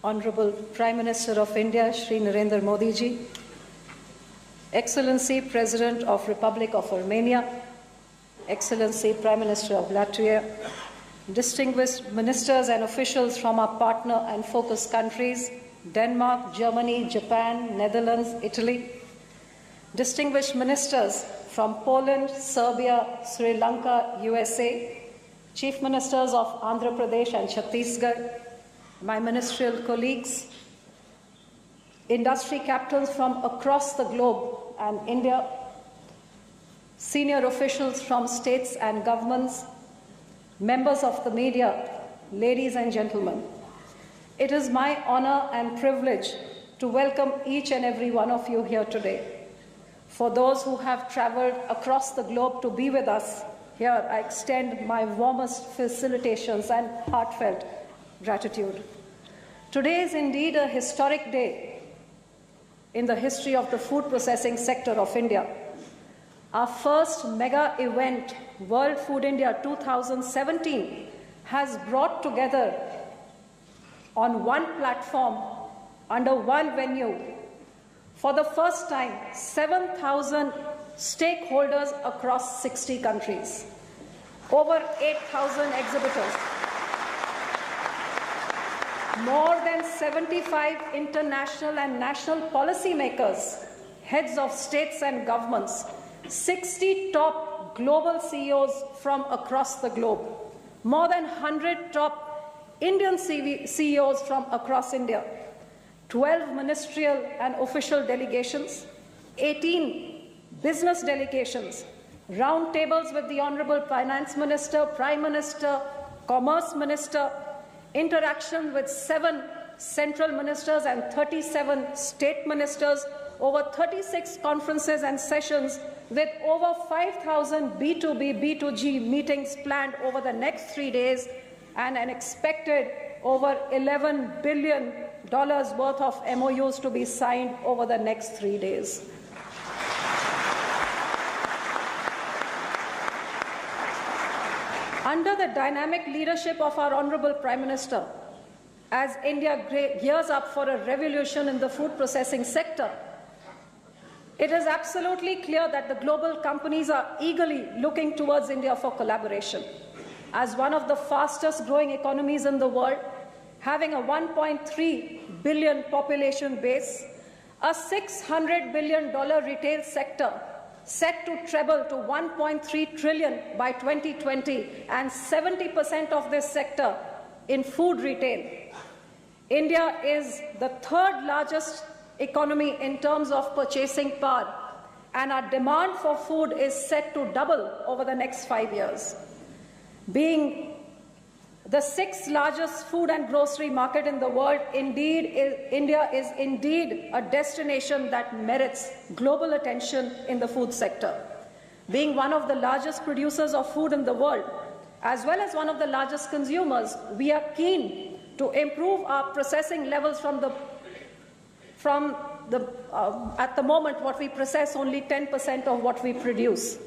Honorable Prime Minister of India, Shri Narendra Modi ji, Excellency President of Republic of Armenia, Excellency Prime Minister of Latvia, distinguished ministers and officials from our partner and focus countries, Denmark, Germany, Japan, Netherlands, Italy, distinguished ministers from Poland, Serbia, Sri Lanka, USA, chief ministers of Andhra Pradesh and Chhattisgarh, my ministerial colleagues, industry captains from across the globe and India, senior officials from states and governments, members of the media, ladies and gentlemen. It is my honor and privilege to welcome each and every one of you here today. For those who have traveled across the globe to be with us here, I extend my warmest felicitations and heartfelt gratitude. Today is indeed a historic day in the history of the food processing sector of India. Our first mega event, World Food India 2017, has brought together on one platform, under one venue, for the first time, 7,000 stakeholders across 60 countries, over 8,000 exhibitors, more than 75 international and national policymakers, heads of states and governments, 60 top global CEOs from across the globe, more than 100 top Indian CEOs from across India, 12 ministerial and official delegations, 18 business delegations, roundtables with the Honorable Finance Minister, Prime Minister, Commerce Minister, interaction with 7 central ministers and 37 state ministers, over 36 conferences and sessions with over 5,000 B2B, B2G meetings planned over the next 3 days, and an expected over $11 billion worth of MOUs to be signed over the next 3 days. Under the dynamic leadership of our Honorable Prime Minister, as India gears up for a revolution in the food processing sector, it is absolutely clear that the global companies are eagerly looking towards India for collaboration. As one of the fastest growing economies in the world, having a 1.3 billion population base, a $600 billion retail sector set to treble to 1.3 trillion by 2020, and 70% of this sector in food retail. India is the third largest economy in terms of purchasing power, and our demand for food is set to double over the next 5 years. Being the 6th largest food and grocery market in the world, India is indeed a destination that merits global attention in the food sector. Being one of the largest producers of food in the world, as well as one of the largest consumers, we are keen to improve our processing levels at the moment, what we process only 10% of what we produce.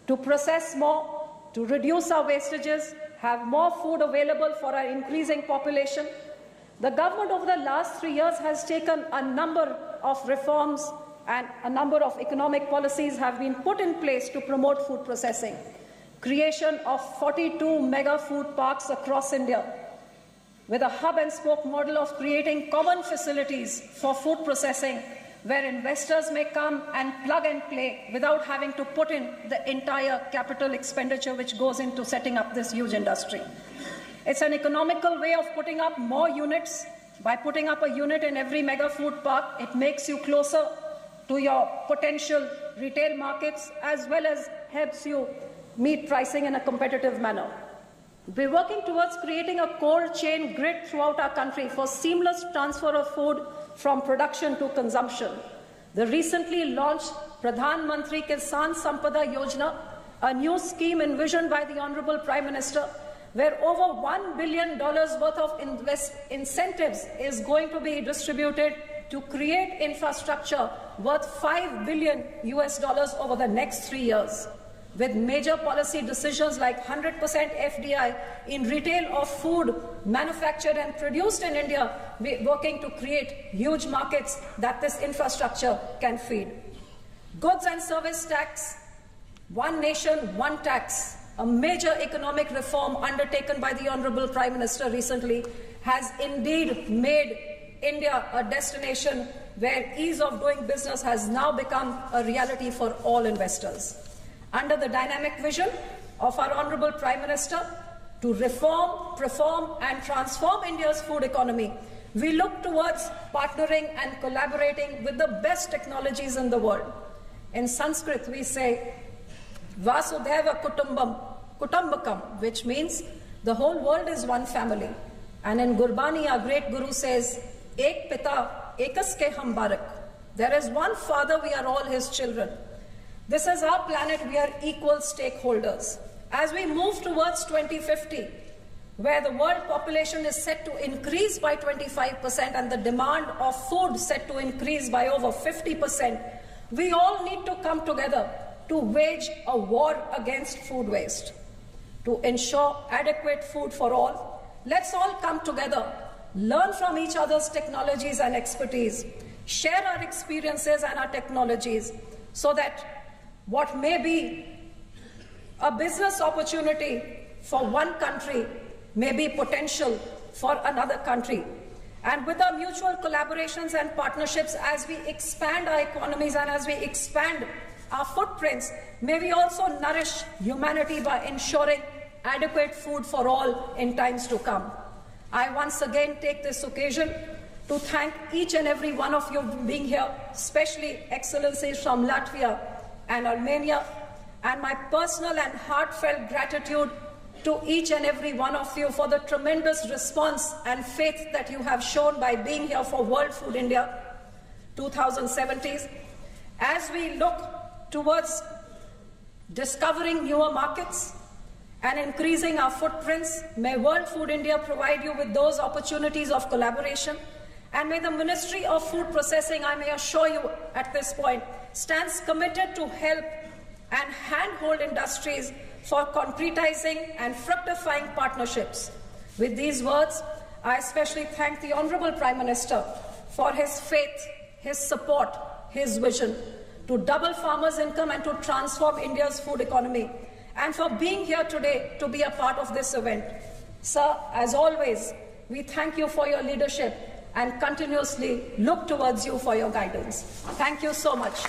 To process more, to reduce our wastages, have more food available for our increasing population. The government over the last 3 years has taken a number of reforms, and a number of economic policies have been put in place to promote food processing. Creation of 42 mega food parks across India, with a hub and spoke model of creating common facilities for food processing, where investors may come and plug and play without having to put in the entire capital expenditure which goes into setting up this huge industry. It's an economical way of putting up more units. By putting up a unit in every mega food park, it makes you closer to your potential retail markets, as well as helps you meet pricing in a competitive manner. We're working towards creating a cold chain grid throughout our country for seamless transfer of food from production to consumption. The recently launched Pradhan Mantri Kisan Sampada Yojana, a new scheme envisioned by the Honorable Prime Minister, where over $1 billion worth of incentives is going to be distributed to create infrastructure worth $5 billion over the next 3 years. with major policy decisions like 100% FDI in retail of food manufactured and produced in India, we're working to create huge markets that this infrastructure can feed. Goods and service tax, one nation, one tax, a major economic reform undertaken by the Honorable Prime Minister recently, has indeed made India a destination where ease of doing business has now become a reality for all investors. Under the dynamic vision of our Honorable Prime Minister to reform, perform and transform India's food economy, we look towards partnering and collaborating with the best technologies in the world. In Sanskrit, we say, Vasudhaiva Kutumbakam, which means the whole world is one family. And in Gurbani, our great Guru says, Ek Pita, Ekas Ke Hum Barak. There is one Father, we are all His children. This is our planet, we are equal stakeholders. As we move towards 2050, where the world population is set to increase by 25% and the demand of food set to increase by over 50%, we all need to come together to wage a war against food waste. To ensure adequate food for all, let's all come together, learn from each other's technologies and expertise, share our experiences and our technologies, so that what may be a business opportunity for one country may be potential for another country. And with our mutual collaborations and partnerships, as we expand our economies and as we expand our footprints, may we also nourish humanity by ensuring adequate food for all in times to come. I once again take this occasion to thank each and every one of you for being here, especially Excellencies from Latvia and Armenia, and my personal and heartfelt gratitude to each and every one of you for the tremendous response and faith that you have shown by being here for World Food India 2017. As we look towards discovering newer markets and increasing our footprints, may World Food India provide you with those opportunities of collaboration, and may the Ministry of Food Processing, I may assure you at this point, stands committed to help and handhold industries for concretizing and fructifying partnerships. With these words, I especially thank the Honorable Prime Minister for his faith, his support, his vision to double farmers' income and to transform India's food economy, and for being here today to be a part of this event. Sir, as always, we thank you for your leadership and continuously look towards you for your guidance. Thank you so much.